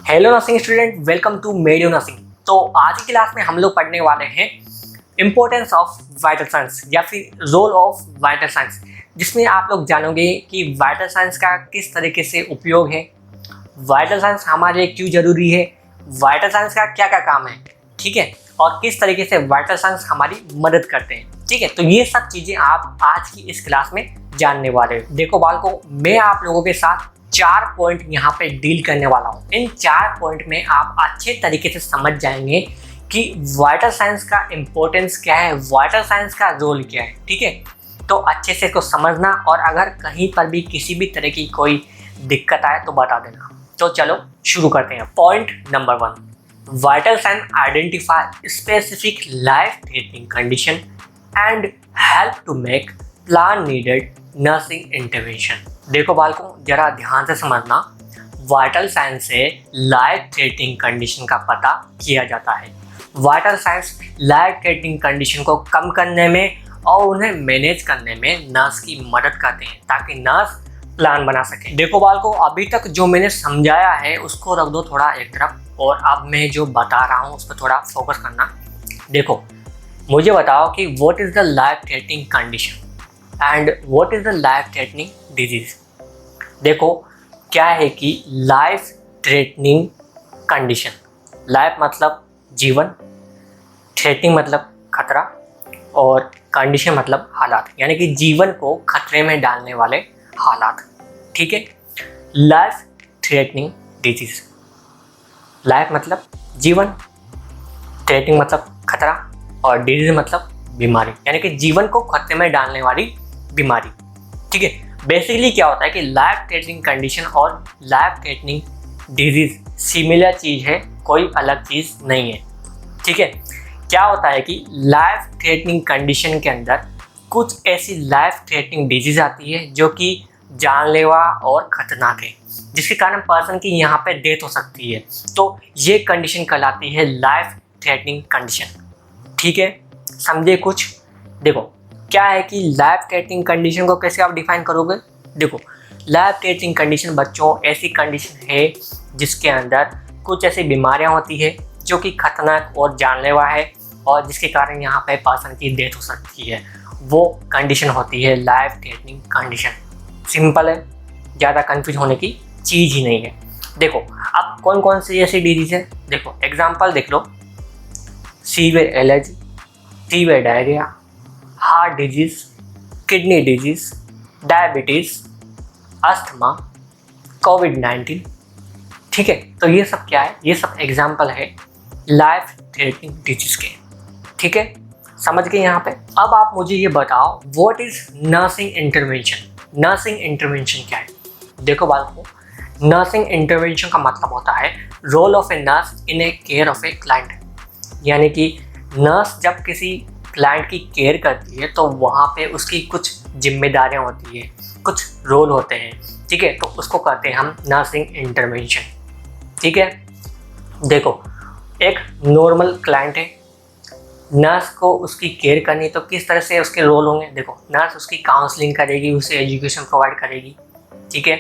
Hello nursing student, welcome to medio nursing. तो आज की क्लास में हम लोग पढ़ने वाले हैं इम्पोर्टेंस ऑफ वाइटल साइंस या फिर रोल ऑफ वाइटल साइंस, जिसमें आप लोग जानोगे कि वाइटल साइंस का किस तरीके से उपयोग है, वाइटल साइंस हमारे लिए क्यों जरूरी है, वाइटल साइंस का क्या क्या काम है, ठीक है, और किस तरीके से वाइटल साइंस हमारी मदद करते हैं। ठीक है, तो ये सब चीज़ें आप आज की इस क्लास में जानने वाले हो। देखो बालकों, मैं आप लोगों के साथ 4 पॉइंट यहाँ पे डील करने वाला हूँ। इन 4 पॉइंट में आप अच्छे तरीके से समझ जाएंगे कि वाइटल साइंस का इम्पोर्टेंस क्या है, वाइटल साइंस का रोल क्या है। ठीक है, तो अच्छे से इसको समझना, और अगर कहीं पर भी किसी भी तरह की कोई दिक्कत आए तो बता देना। तो चलो शुरू करते हैं। Point number 1, vital sign identify specific life threatening condition and help to make plan needed nursing intervention. देखो बालकों, जरा ध्यान से समझना, वाइटल साइंस से लाइफ थ्रेटनिंग कंडीशन का पता किया जाता है। Vital signs life threatening condition को कम करने में और उन्हें मैनेज करने में नर्स की मदद करते हैं, ताकि नर्स प्लान बना सके। देखो बालकों, अभी तक जो मैंने समझाया है उसको रख दो थोड़ा एक तरफ, और अब मैं जो बता रहा हूँ उस पर थोड़ा फोकस करना। देखो, मुझे बताओ कि what is the life threatening condition and what is the life threatening disease. देखो, क्या है कि लाइफ थ्रेटनिंग कंडीशन, लाइफ मतलब जीवन, थ्रेटनिंग मतलब खतरा, और कंडीशन मतलब हालात, यानी कि जीवन को खतरे में डालने वाले हालात। ठीक है, लाइफ थ्रेटनिंग डिजीज, लाइफ मतलब जीवन, थ्रेटनिंग मतलब खतरा, और डिजीज मतलब बीमारी, यानी कि जीवन को खतरे में डालने वाली बीमारी। ठीक है, बेसिकली क्या होता है कि लाइफ थ्रेटनिंग कंडीशन और लाइफ थ्रेटनिंग डिजीज सिमिलर चीज़ है, कोई अलग चीज़ नहीं है। ठीक है, क्या होता है कि लाइफ थ्रेटनिंग कंडीशन के अंदर कुछ ऐसी लाइफ थ्रेटनिंग डिजीज आती है जो कि जानलेवा और ख़तरनाक है, जिसके कारण पर्सन की यहाँ पे डेथ हो सकती है। तो ये कंडीशन कहलाती है लाइफ थ्रेटनिंग कंडीशन। ठीक है, समझे कुछ? देखो, क्या है कि लाइफ थ्रेटनिंग कंडीशन को कैसे आप डिफाइन करोगे। देखो, लाइफ थ्रेटनिंग कंडीशन बच्चों ऐसी कंडीशन है जिसके अंदर कुछ ऐसी बीमारियां होती है जो कि खतरनाक और जानलेवा है, और जिसके कारण यहाँ पे पर्सन की डेथ हो सकती है। वो कंडीशन होती है लाइफ थ्रेटनिंग कंडीशन। सिंपल है, ज़्यादा कंफ्यूज होने की चीज़ ही नहीं है। देखो, अब कौन कौन सी ऐसी डिजीज है, देखो एग्जाम्पल देख लो। Severe allergy, severe diarrhoea, heart disease, kidney disease, diabetes, asthma, कोविड-19। ठीक है, तो ये सब क्या है, ये सब एग्जाम्पल है लाइफ थ्रेटनिंग डिजीज के। ठीक है, समझ गए यहाँ पे। अब आप मुझे ये बताओ, what is nursing intervention. Nursing intervention क्या है। देखो बालकों, नर्सिंग इंटरवेंशन का मतलब होता है role of a nurse in a care of a client, यानी कि नर्स जब किसी क्लाइंट की केयर करती है तो वहाँ पे उसकी कुछ जिम्मेदारियाँ होती है, कुछ रोल होते हैं। ठीक है, तो उसको कहते हैं हम नर्सिंग इंटरवेंशन। ठीक है, देखो एक नॉर्मल क्लाइंट है, नर्स को उसकी केयर करनी, तो किस तरह से उसके रोल होंगे। देखो, नर्स उसकी काउंसलिंग करेगी, उसे एजुकेशन प्रोवाइड करेगी। ठीक है,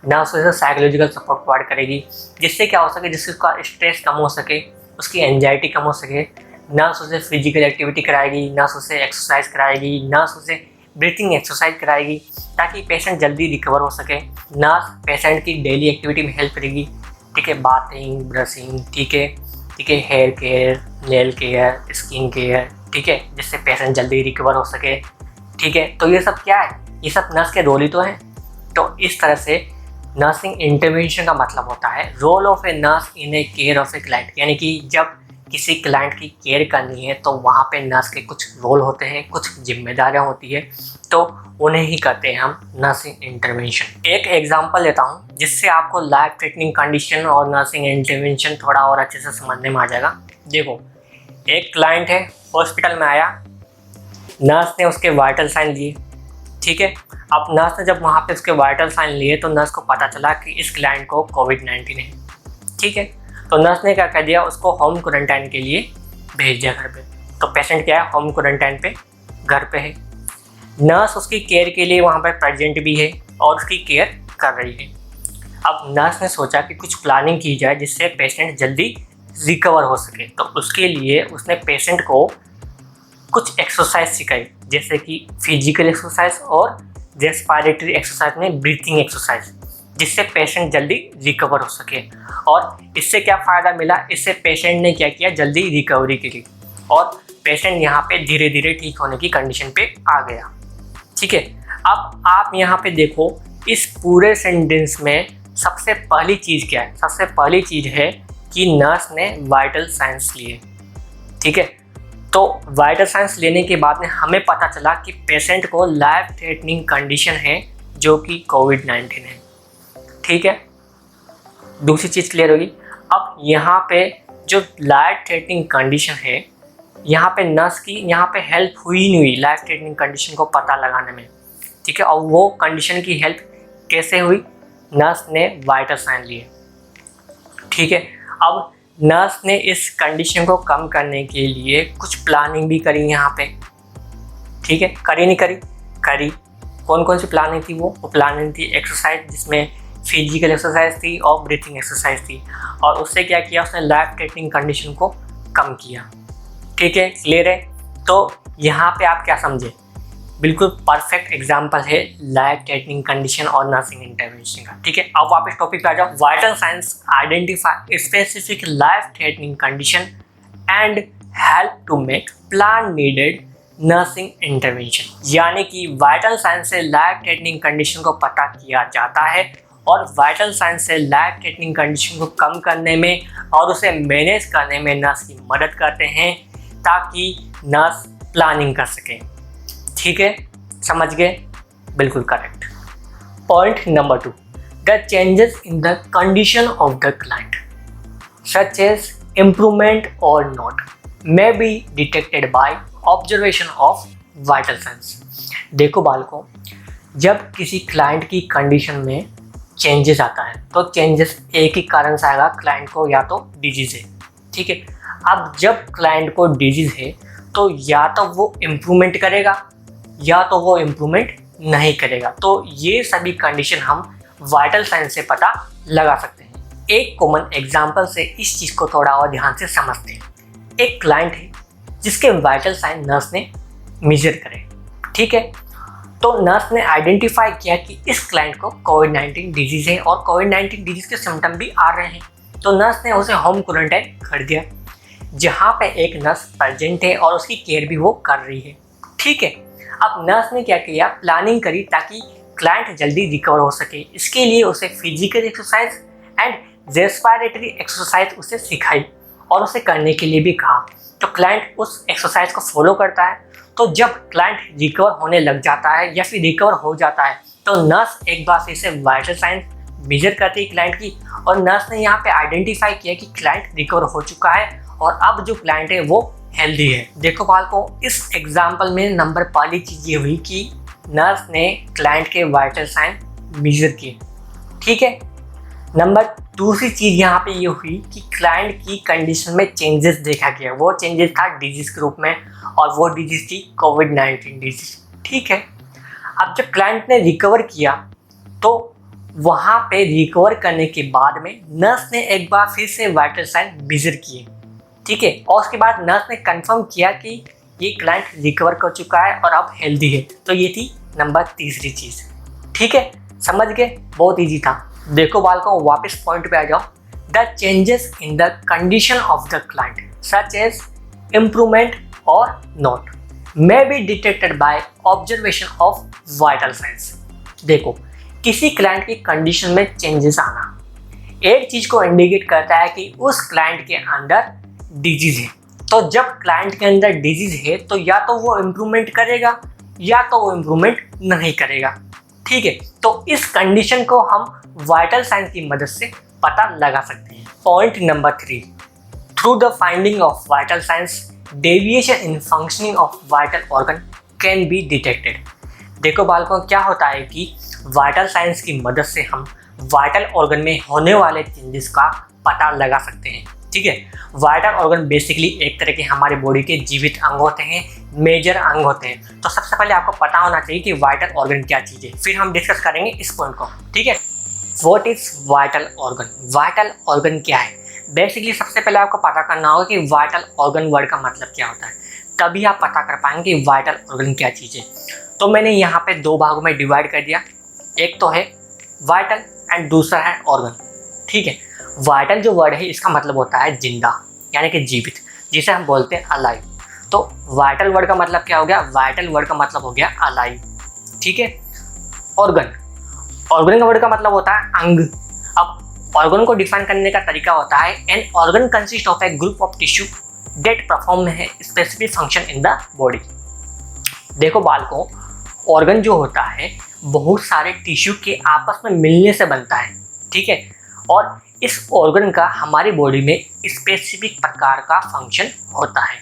नर्स उसे साइकोलॉजिकल सपोर्ट प्रोवाइड करेगी, जिससे क्या हो सके, जिससे उसका स्ट्रेस कम हो सके, उसकी एंजाइटी कम हो सके। नर्स उसे फिजिकल एक्टिविटी कराएगी, नर्स उसे एक्सरसाइज कराएगी, नर्स उसे ब्रीथिंग एक्सरसाइज कराएगी, ताकि पेशेंट जल्दी रिकवर हो सके। नर्स पेशेंट की डेली एक्टिविटी में हेल्प करेगी। ठीक है, बाथिंग, ब्रशिंग, ठीक है, hair care, nail care, skin care, ठीक है, जिससे पेशेंट जल्दी रिकवर हो सके। ठीक है, तो ये सब क्या है, ये सब नर्स के रोल ही तो हैं। तो इस तरह से नर्सिंग इंटरवेंशन का मतलब होता है role of a nurse in a care of a client, यानी कि जब किसी क्लाइंट की केयर करनी है तो वहाँ पे नर्स के कुछ रोल होते हैं, कुछ जिम्मेदारियाँ होती है, तो उन्हें ही कहते हैं हम नर्सिंग इंटरवेंशन। एक एग्जांपल लेता हूँ जिससे आपको लाइफ थ्रेटनिंग कंडीशन और नर्सिंग इंटरवेंशन थोड़ा और अच्छे से समझने में आ जाएगा। देखो, एक क्लाइंट है, हॉस्पिटल में आया, नर्स ने उसके वाइटल साइन लिए। ठीक है, अब नर्स ने जब वहाँ पे उसके वाइटल साइन लिए तो नर्स को पता चला कि इस क्लाइंट को कोविड-19 है। ठीक है, तो नर्स ने क्या कर दिया, उसको होम क्वारंटाइन के लिए भेज दिया घर पे। तो पेशेंट क्या है, होम क्वारंटाइन पे घर पे है। नर्स उसकी केयर के लिए वहाँ पर प्रेजेंट भी है और उसकी केयर कर रही है। अब नर्स ने सोचा कि कुछ प्लानिंग की जाए जिससे पेशेंट जल्दी रिकवर हो सके। तो उसके लिए उसने पेशेंट को कुछ एक्सरसाइज सिखाई, जैसे कि फिजिकल एक्सरसाइज और रेस्पिरेटरी एक्सरसाइज में ब्रीथिंग एक्सरसाइज, जिससे पेशेंट जल्दी रिकवर हो सके। और इससे क्या फ़ायदा मिला, इससे पेशेंट ने क्या किया, जल्दी रिकवरी की ली और पेशेंट यहाँ पे धीरे धीरे ठीक होने की कंडीशन पे आ गया। ठीक है, अब आप यहाँ पे देखो इस पूरे सेंटेंस में सबसे पहली चीज़ क्या है। सबसे पहली चीज़ है कि नर्स ने वाइटल साइंस लिए। ठीक है, तो वाइटल साइंस लेने के बाद में हमें पता चला कि पेशेंट को लाइफ थ्रेटनिंग कंडीशन है जो कि कोविड-19 है। ठीक है, दूसरी चीज़ क्लियर होगी। अब यहाँ पे जो लाइफ थ्रेटनिंग कंडीशन है, यहाँ पे नर्स की यहाँ पे हेल्प हुई नहीं हुई लाइफ थ्रेटनिंग कंडीशन को पता लगाने में। ठीक है, और वो कंडीशन की हेल्प कैसे हुई, नर्स ने वाइटल साइन लिए। ठीक है, अब नर्स ने इस कंडीशन को कम करने के लिए कुछ प्लानिंग भी करी यहाँ पे। ठीक है, करी नहीं करी, करी। कौन कौन सी प्लानिंग थी? वो प्लानिंग थी एक्सरसाइज, जिसमें फिजिकल एक्सरसाइज थी और ब्रीथिंग एक्सरसाइज थी। और उससे क्या किया, उसने लाइफ थ्रेटनिंग कंडीशन को कम किया। ठीक है, क्लियर है। तो यहाँ पे आप क्या समझे, बिल्कुल परफेक्ट एग्जांपल है लाइफ थ्रेटनिंग कंडीशन और नर्सिंग इंटरवेंशन का। ठीक है, अब वापस टॉपिक पे आ जाओ। Vital signs identify specific life threatening condition and help to make plan needed nursing intervention. यानी कि वाइटल साइंस से लाइफ थ्रेटनिंग कंडीशन को पता किया जाता है और वाइटल साइंस से लाइफ थ्रेटनिंग कंडीशन को कम करने में और उसे मैनेज करने में नर्स की मदद करते हैं, ताकि नर्स प्लानिंग कर सके। ठीक है, समझ गए? बिल्कुल correct. Point number 2, the changes in the condition of the client such as improvement or not may be detected by observation of vital signs. देखो बालकों, जब किसी क्लाइंट की कंडीशन में चेंजेस आता है तो चेंजेस एक ही कारण से आएगा, क्लाइंट को या तो डिजीज़ है। ठीक है, अब जब क्लाइंट को डिजीज़ है तो या तो वो इम्प्रूवमेंट करेगा या तो वो इम्प्रूवमेंट नहीं करेगा। तो ये सभी कंडीशन हम वाइटल साइन से पता लगा सकते हैं। एक कॉमन एग्जांपल से इस चीज़ को थोड़ा और ध्यान से समझते हैं। एक क्लाइंट है जिसके वाइटल साइन नर्स ने मेजर करे। ठीक है, तो नर्स ने आइडेंटिफाई किया कि इस क्लाइंट को कोविड-19 डिजीज़ है और कोविड-19 डिजीज़ के सिम्टम भी आ रहे हैं। तो नर्स ने उसे होम क्वारंटाइन कर दिया, जहाँ पे एक नर्स प्रेजेंट है और उसकी केयर भी वो कर रही है। ठीक है, अब नर्स ने क्या किया, प्लानिंग करी ताकि क्लाइंट जल्दी रिकवर हो सके। इसके लिए उसे physical exercise and respiratory exercise उसे सिखाई और उसे करने के लिए भी कहा। तो क्लाइंट उस एक्सरसाइज को फॉलो करता है। तो जब क्लाइंट रिकवर होने लग जाता है या फिर रिकवर हो जाता है तो नर्स एक बार फिर से वाइटल साइन मेजर करती है क्लाइंट की, और नर्स ने यहाँ पे आइडेंटिफाई किया कि क्लाइंट रिकवर हो चुका है और अब जो क्लाइंट है वो हेल्दी है। देखो बालकों, इस एग्जाम्पल में नंबर पहली चीज़ ये हुई कि नर्स ने क्लाइंट के वाइटल साइन मेजर किए। ठीक है, नंबर दूसरी चीज़ यहाँ पे ये हुई कि क्लाइंट की कंडीशन में चेंजेस देखा गया। वो चेंजेस था डिजीज़ के रूप में और वो डिजीज़ थी कोविड-19 डिजीज़। ठीक है, अब जब क्लाइंट ने रिकवर किया तो वहाँ पे रिकवर करने के बाद में नर्स ने एक बार फिर से वाइटल साइन मेजर किए। ठीक है, और उसके बाद नर्स ने कंफर्म किया कि ये क्लाइंट रिकवर कर चुका है और अब हेल्दी है। तो ये थी नंबर तीसरी चीज़। ठीक है, समझ गए? बहुत ईजी था। देखो बालकों, वापस पॉइंट पे आ जाओ। The changes in the condition of the client such as improvement or not may be detected by observation of vital signs. देखो, किसी क्लाइंट की कंडीशन में चेंजेस आना एक चीज़ को इंडिकेट करता है कि उस क्लाइंट के अंदर डिजीज है। तो जब क्लाइंट के अंदर डिजीज है तो या तो वो इम्प्रूवमेंट करेगा या तो वो इम्प्रूवमेंट नहीं करेगा। ठीक है, तो इस कंडीशन को हम वाइटल साइन की मदद से पता लगा सकते हैं। Point number 3, through the finding of vital science deviation in functioning of vital organ can be detected. देखो बालकों, क्या होता है कि वाइटल साइंस की मदद से हम वाइटल ऑर्गन में होने वाले चेंजेस का पता लगा सकते हैं। ठीक है, वाइटल ऑर्गन बेसिकली एक तरह के हमारे बॉडी के जीवित अंग होते हैं, मेजर अंग होते हैं। तो सबसे पहले आपको पता होना चाहिए कि वाइटल ऑर्गन क्या चीज़ है, फिर हम डिस्कस करेंगे इस पॉइंट को। ठीक है, what is vital organ? Vital organ क्या है? बेसिकली सबसे पहले आपको पता करना होगा कि वाइटल ऑर्गन वर्ड का मतलब क्या होता है, तभी आप पता कर पाएंगे कि वाइटल ऑर्गन क्या चीज़ है। तो मैंने यहाँ पे दो भागों में डिवाइड कर दिया, एक तो है वाइटल एंड दूसरा है ऑर्गन। ठीक है, वाइटल जो वर्ड है इसका मतलब होता है जिंदा, यानी कि जीवित, जिसे हम बोलते हैं अलाइव। तो वाइटल वर्ड का मतलब क्या हो गया? वाइटल वर्ड का मतलब हो गया अलाइव। ठीक है, ऑर्गन, ऑर्गन का वर्ड का मतलब होता है अंग। अब ऑर्गन को डिफाइन करने का तरीका होता है an organ consist of a group of tissue that perform है specific function in the body. देखो बालकों, ऑर्गन जो होता है बहुत सारे टिश्यू के आपस में मिलने से बनता है। ठीक है, और इस ऑर्गन का हमारी बॉडी में स्पेसिफिक प्रकार का फंक्शन होता है।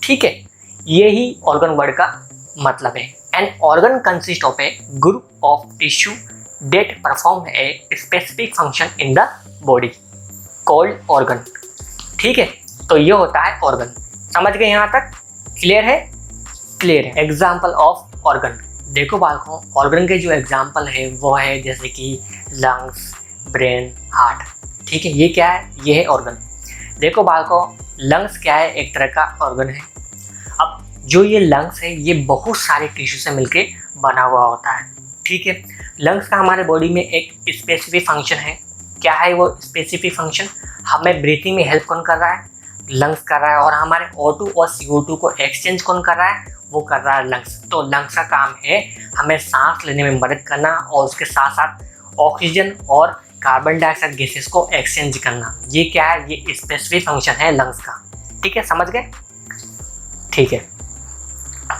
ठीक है, यही ऑर्गन वर्ड का मतलब है। An organ consist of a group of tissue that perform a specific function in the body called organ. ठीक है, तो ये होता है ऑर्गन। समझ गए यहाँ तक? क्लियर है? क्लियर है। एग्जाम्पल ऑफ ऑर्गन, देखो बालकों, ऑर्गन के जो एग्जाम्पल है वो है जैसे कि लंग्स, ब्रेन, हार्ट। ठीक है, ये क्या है? ये है ऑर्गन। देखो बालकों, लंग्स क्या है? एक तरह का ऑर्गन है। अब जो ये लंग्स है ये बहुत सारे टिश्यू से मिलके बना हुआ होता है। ठीक है, लंग्स का हमारे बॉडी में एक स्पेसिफिक फंक्शन है। क्या है वो स्पेसिफिक फंक्शन? हमें ब्रीथिंग में हेल्प कौन कर रहा है? लंग्स कर रहा है। और हमारे O2 और CO2 को एक्सचेंज कौन कर रहा है? वो कर रहा है लंग्स। तो लंग्स का काम है हमें सांस लेने में मदद करना और उसके साथ साथ ऑक्सीजन और कार्बन डाइऑक्साइड गैसेस को एक्सचेंज करना। ये क्या है? ये स्पेसिफिक फंक्शन है लंग्स का। ठीक है, समझ गए? ठीक है,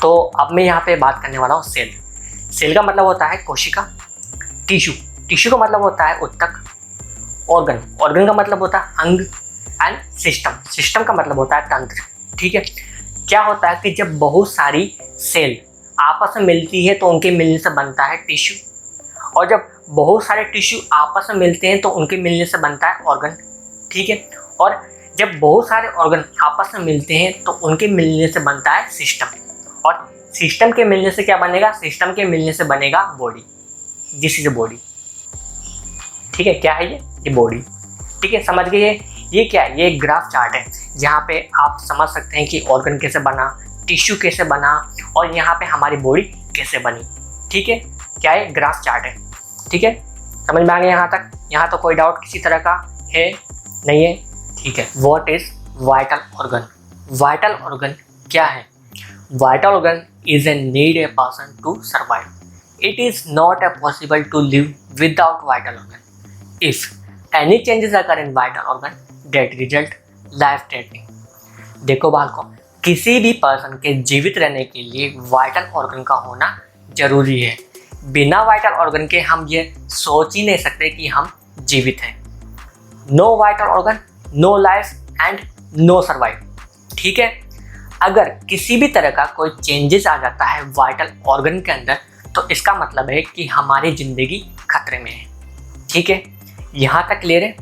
तो अब मैं यहाँ पे बात करने वाला हूँ सेल। सेल का मतलब होता है कोशिका। टिश्यू, टिश्यू का मतलब होता है ऊतक। ऑर्गन, ऑर्गन का मतलब होता है अंग। एंड सिस्टम, सिस्टम का मतलब होता है तंत्र। ठीक है, क्या होता है कि जब बहुत सारी सेल आपस में मिलती है तो उनके मिलने से बनता है टिश्यू, और जब बहुत सारे टिश्यू आपस में मिलते हैं तो उनके मिलने से बनता है ऑर्गन। ठीक है, और जब बहुत सारे ऑर्गन आपस में मिलते हैं तो उनके मिलने से बनता है सिस्टम, और सिस्टम के मिलने से क्या बनेगा? सिस्टम के मिलने से बनेगा बॉडी। This is body. ठीक है, क्या है ये बॉडी। ठीक है, समझ गए? ये क्या है? ये एक ग्राफ चार्ट है जहाँ पे आप समझ सकते हैं कि ऑर्गन कैसे बना, टिश्यू कैसे बना, और यहाँ पे हमारी बॉडी कैसे बनी। ठीक है, क्या है? ग्राफ चार्ट है। ठीक है, समझ में आ गया यहाँ तक? यहाँ तो कोई डाउट किसी तरह का है? नहीं है? ठीक है, what is vital organ? Vital organ क्या है? Vital organ is a need a person to survive. It is not a possible to live without vital organ. If any changes occur in vital organ that result life threatening. देखो बालकों, किसी भी person के जीवित रहने के लिए vital organ का होना जरूरी है। बिना वाइटल ऑर्गन के हम ये सोच ही नहीं सकते कि हम जीवित हैं। No vital organ, no life and no survive. ठीक है, अगर किसी भी तरह का कोई चेंजेस आ जाता है वाइटल ऑर्गन के अंदर तो इसका मतलब है कि हमारी जिंदगी खतरे में है। ठीक है, यहाँ तक क्लियर है?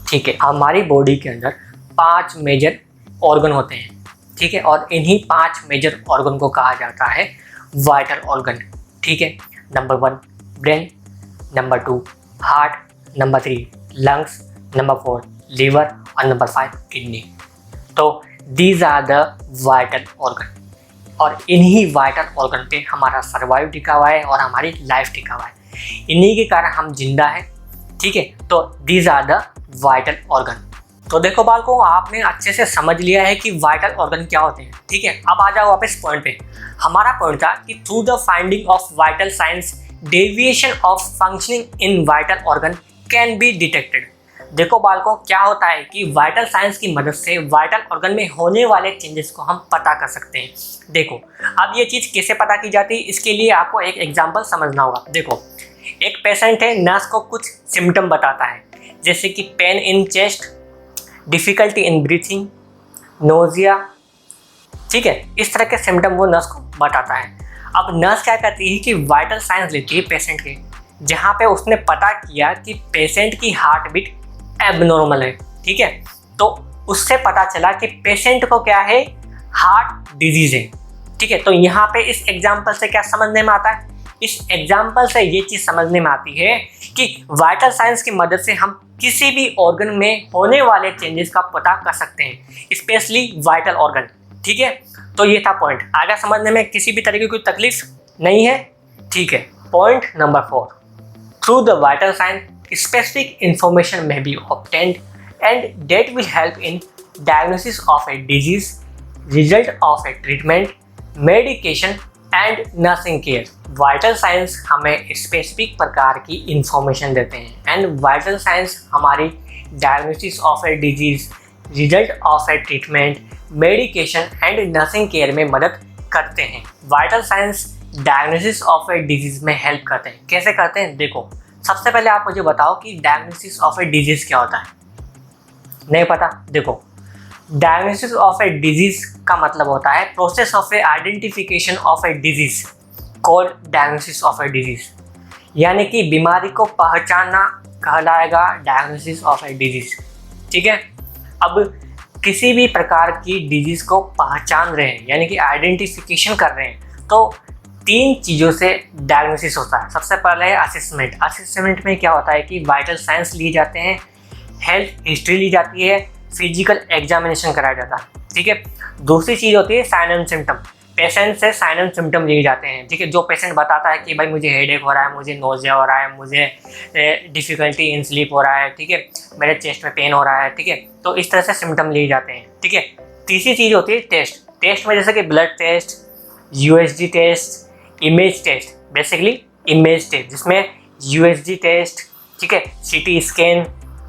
ठीक है, हमारी बॉडी के अंदर 5 मेजर ऑर्गन होते हैं। ठीक है, और इन्हीं 5 मेजर ऑर्गन को कहा जाता है वाइटल ऑर्गन। ठीक है, number 1 brain, number 2 heart, number 3 lungs, number 4 liver और नंबर 5 किडनी। तो these are the vital organ, और इन्हीं वाइटल ऑर्गन पे हमारा सर्वाइव टिका हुआ है और हमारी लाइफ टिका हुआ है। इन्हीं के कारण हम जिंदा हैं। ठीक है, तो these are the vital organ. तो देखो बालकों, आपने अच्छे से समझ लिया है कि वाइटल ऑर्गन क्या होते हैं। ठीक है, अब आ जाओ वापस पॉइंट पे। हमारा पॉइंट था कि through the finding of vital science deviation of functioning in vital organ can be detected. देखो बालकों, क्या होता है कि वाइटल साइंस की मदद से वाइटल ऑर्गन में होने वाले चेंजेस को हम पता कर सकते हैं। देखो, अब ये चीज़ कैसे पता की जाती है, इसके लिए आपको एक एग्जाम्पल समझना होगा। देखो, एक पेशेंट है, नर्स को कुछ सिम्टम बताता है जैसे कि pain in chest, difficulty in breathing, nausea. ठीक है, इस तरह के सिम्टम वो नर्स को बताता है। अब नर्स क्या करती है कि वाइटल साइंस लेती है पेशेंट के, जहाँ पे उसने पता किया कि पेशेंट की हार्ट बीट एबनॉर्मल है। ठीक है, तो उससे पता चला कि पेशेंट को क्या है, हार्ट डिजीज है। ठीक है, तो यहाँ पे इस एग्जाम्पल से क्या समझने में आता है इस एग्जाम्पल से ये चीज़ समझने में आती है कि वाइटल साइंस की मदद से हम किसी भी ऑर्गन में होने वाले चेंजेस का पता कर सकते हैं, स्पेशली वाइटल ऑर्गन। ठीक है, तो ये था पॉइंट। आगे समझने में किसी भी तरह की कोई तकलीफ नहीं है? ठीक है। Point number 4, through the vital signs specific information may be obtained and that will help in diagnosis of a disease, result of a treatment, medication and nursing care. Vital signs हमें स्पेसिफिक प्रकार की information देते हैं and vital signs हमारी diagnosis of a disease, result of a treatment, medication and nursing care में मदद करते हैं। Vital signs diagnosis of a disease में हेल्प करते हैं। कैसे करते हैं? देखो, सबसे पहले आप मुझे बताओ कि डायग्नोसिस ऑफ ए डिजीज क्या होता है? नहीं पता? देखो, डायग्नोसिस ऑफ ए डिजीज का मतलब होता है process of A identification of a disease called diagnosis of a disease, यानी कि बीमारी को पहचानना कहलाएगा डायग्नोसिस ऑफ ए डिजीज। ठीक है, अब किसी भी प्रकार की डिजीज को पहचान रहे हैं यानी कि आइडेंटिफिकेशन कर रहे हैं, तो 3 चीज़ों से डायग्नोसिस होता है। सबसे पहले है असेसमेंट। असेसमेंट में क्या होता है कि वाइटल साइंस लिए जाते हैं, हेल्थ हिस्ट्री ली जाती है, फिजिकल एग्जामिनेशन कराया जाता है। ठीक है, दूसरी चीज़ होती है साइन एंड सिम्टम। पेशेंट से साइन एंड सिम्टम लिए जाते हैं। ठीक है, जो पेशेंट बताता है कि भाई मुझे हेडेक हो रहा है, मुझे नोजिया हो रहा है, मुझे डिफ़िकल्टी इन स्लीप हो रहा है, ठीक है, मेरे चेस्ट में पेन हो रहा है, ठीक है, तो इस तरह से सिम्टम लिए जाते हैं। ठीक है, तीसरी चीज़ होती है टेस्ट। टेस्ट में जैसे कि blood test, USG test, image test, basically image test जिसमें USG टेस्ट, ठीक है, CT स्कैन,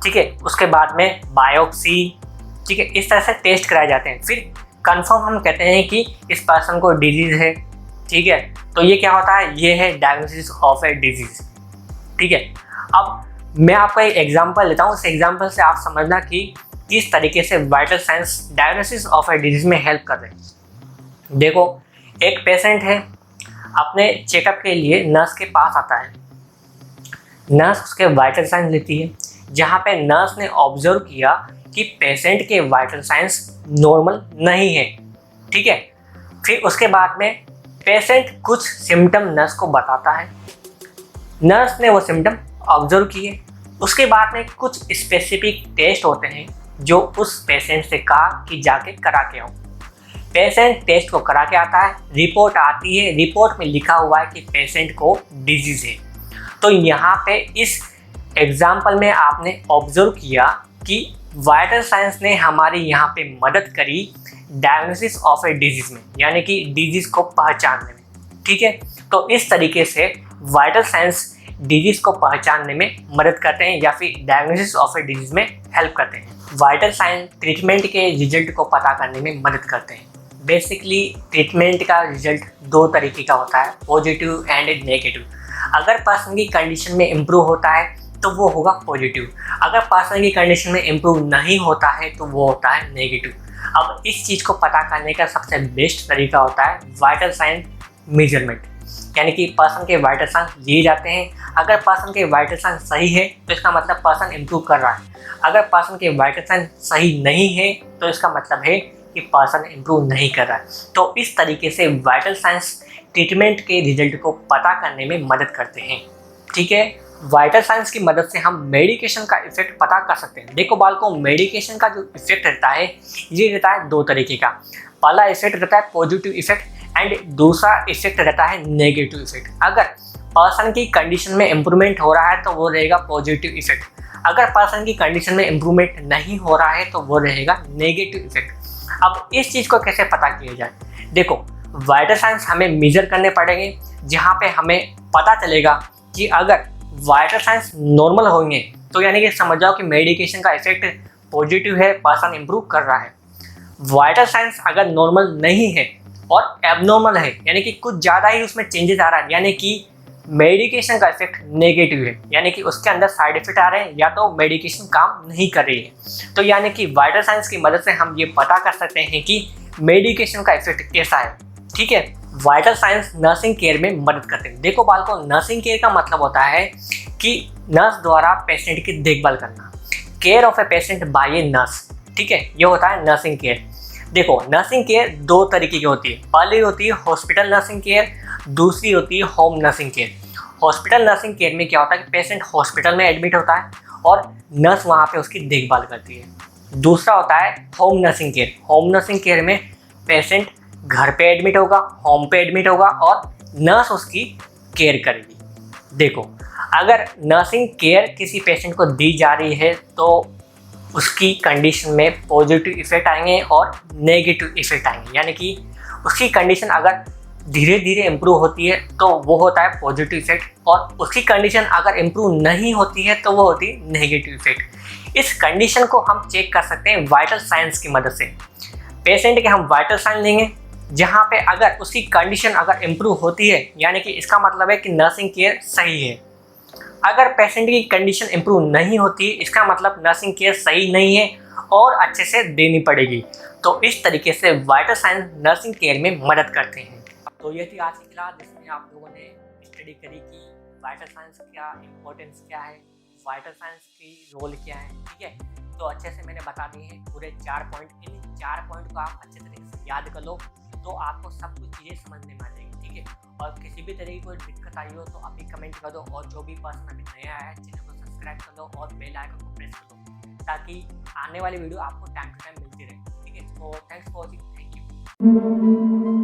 ठीक है, उसके बाद में बायोप्सी, ठीक है, इस तरह से टेस्ट कराए जाते हैं। फिर कंफर्म हम कहते हैं कि इस पर्सन को डिजीज़ है। ठीक है, तो ये क्या होता है? ये है डायग्नोसिस ऑफ ए डिजीज़। ठीक है, अब मैं आपका एक एग्जांपल लेता हूँ। उस एग्जांपल से आप समझना कि किस तरीके से vital signs diagnosis of A disease में हेल्प कर रहे हैं। देखो, एक पेशेंट है, अपने चेकअप के लिए नर्स के पास आता है। नर्स उसके वाइटल साइंस लेती है, जहाँ पे नर्स ने ऑब्जर्व किया कि पेशेंट के वाइटल साइंस नॉर्मल नहीं है। ठीक है, फिर उसके बाद में पेशेंट कुछ सिम्टम नर्स को बताता है। नर्स ने वो सिम्टम ऑब्जर्व किए। उसके बाद में कुछ स्पेसिफिक टेस्ट होते हैं जो उस पेशेंट से कहा कि जाके करा के आओ। पेशेंट टेस्ट को करा के आता है, रिपोर्ट आती है, रिपोर्ट में लिखा हुआ है कि पेशेंट को डिजीज़ है। तो यहाँ पे इस एग्जाम्पल में आपने ऑब्जर्व किया कि वाइटल साइंस ने हमारी यहाँ पे मदद करी डायग्नोसिस ऑफ ए डिजीज़ में, यानी कि डिजीज़ को पहचानने में। ठीक है, तो इस तरीके से वाइटल साइंस डिजीज़ को पहचानने में मदद करते हैं या फिर डायग्नोसिस ऑफ ए डिजीज़ में हेल्प करते हैं। वाइटल साइंस ट्रीटमेंट के रिजल्ट को पता करने में मदद करते हैं। बेसिकली ट्रीटमेंट का रिजल्ट 2 तरीके का होता है, पॉजिटिव एंड नेगेटिव। अगर पर्सन की कंडीशन में इम्प्रूव होता है तो वो होगा पॉजिटिव, अगर पर्सन की कंडीशन में इम्प्रूव नहीं होता है तो वो होता है नेगेटिव। अब इस चीज़ को पता करने का सबसे बेस्ट तरीका होता है वाइटल साइन मेजरमेंट, यानी कि पर्सन के वाइटल साइन लिए जाते हैं। अगर पर्सन के वाइटल साइन सही है तो इसका मतलब पर्सन इम्प्रूव कर रहा है। अगर पर्सन के वाइटल साइन सही नहीं है तो इसका मतलब है कि पर्सन इम्प्रूव नहीं कर रहा है। तो इस तरीके से वाइटल साइंस ट्रीटमेंट के रिजल्ट को पता करने में मदद करते हैं। ठीक है, वाइटल साइंस की मदद से हम मेडिकेशन का इफेक्ट पता कर सकते हैं। देखो बालकों, मेडिकेशन का जो इफेक्ट रहता है ये रहता है 2 तरीके का। पहला इफेक्ट रहता है पॉजिटिव इफेक्ट एंड दूसरा इफेक्ट रहता है नेगेटिव इफेक्ट। अगर पर्सन की कंडीशन में इम्प्रूवमेंट हो रहा है तो वो रहेगा पॉजिटिव इफेक्ट, अगर पर्सन की कंडीशन में इम्प्रूवमेंट नहीं हो रहा है तो वो रहेगा नेगेटिव इफेक्ट। अब इस चीज़ को कैसे पता किया जाए? देखो, वाइटल साइंस हमें मेजर करने पड़ेंगे, जहाँ पे हमें पता चलेगा कि अगर वाइटल साइंस नॉर्मल होंगे तो यानी कि समझ जाओ कि मेडिकेशन का इफेक्ट पॉजिटिव है, पर्सन इम्प्रूव कर रहा है। वाइटल साइंस अगर नॉर्मल नहीं है और एबनॉर्मल है, यानी कि कुछ ज़्यादा ही उसमें चेंजेस आ रहा है, यानी कि मेडिकेशन का इफेक्ट नेगेटिव है, यानी कि उसके अंदर साइड इफेक्ट आ रहे हैं या तो मेडिकेशन काम नहीं कर रही है। तो यानी कि वाइटल साइंस की मदद से हम ये पता कर सकते हैं कि मेडिकेशन का इफेक्ट कैसा है। ठीक है, वाइटल साइंस नर्सिंग केयर में मदद करते हैं। देखो बालकों, नर्सिंग केयर का मतलब होता है कि नर्स द्वारा पेशेंट की देखभाल करना, care of a patient bye a nurse. ठीक है, ये होता है नर्सिंग केयर। देखो, नर्सिंग केयर 2 तरीके की होती है। पहली होती है हॉस्पिटल नर्सिंग केयर, दूसरी होती है home nursing care. Hospital nursing care में क्या होता है कि पेशेंट हॉस्पिटल में एडमिट होता है और नर्स वहाँ पे उसकी देखभाल करती है। दूसरा होता है home nursing care. Home nursing care में पेशेंट घर पे एडमिट होगा, होम पे एडमिट होगा और नर्स उसकी केयर करेगी। देखो, अगर नर्सिंग केयर किसी पेशेंट को दी जा रही है तो उसकी कंडीशन में पॉजिटिव इफेक्ट आएंगे और नेगेटिव इफेक्ट आएंगे। यानी कि उसकी कंडीशन अगर धीरे धीरे इम्प्रूव होती है तो वो होता है पॉजिटिव इफेक्ट, और उसकी कंडीशन अगर इम्प्रूव नहीं होती है तो वो होती है नेगेटिव इफेक्ट। इस कंडीशन को हम चेक कर सकते हैं वाइटल साइंस की मदद से। पेशेंट के हम वाइटल साइन लेंगे, जहाँ पे अगर उसकी कंडीशन अगर इम्प्रूव होती है यानी कि इसका मतलब है कि नर्सिंग केयर सही है। अगर पेशेंट की कंडीशन इम्प्रूव नहीं होती, इसका मतलब नर्सिंग केयर सही नहीं है और अच्छे से देनी पड़ेगी। तो इस तरीके से वाइटल साइंस नर्सिंग केयर में मदद करते हैं। तो ये थी आज की क्लास जिसमें आप लोगों ने स्टडी करी कि वाइटल साइंस क्या इम्पोर्टेंस क्या है, वाइटल साइंस की रोल क्या है। ठीक है, तो अच्छे से मैंने बता दिए हैं पूरे 4 पॉइंट। इन 4 पॉइंट को आप अच्छे तरीके से याद कर लो तो आपको सब कुछ चीज़ें समझने में आ जाएगी। ठीक है, और किसी भी तरह की कोई दिक्कत आई हो तो अभी कमेंट कर दो, और जो भी पर्सन अभी नया है चैनल को सब्सक्राइब कर लो और बेल आइकन को प्रेस कर दो ताकि आने वाली वीडियो आपको टाइम टू टाइम मिलती रहे। ठीक है, तो thanks for watching, thank you.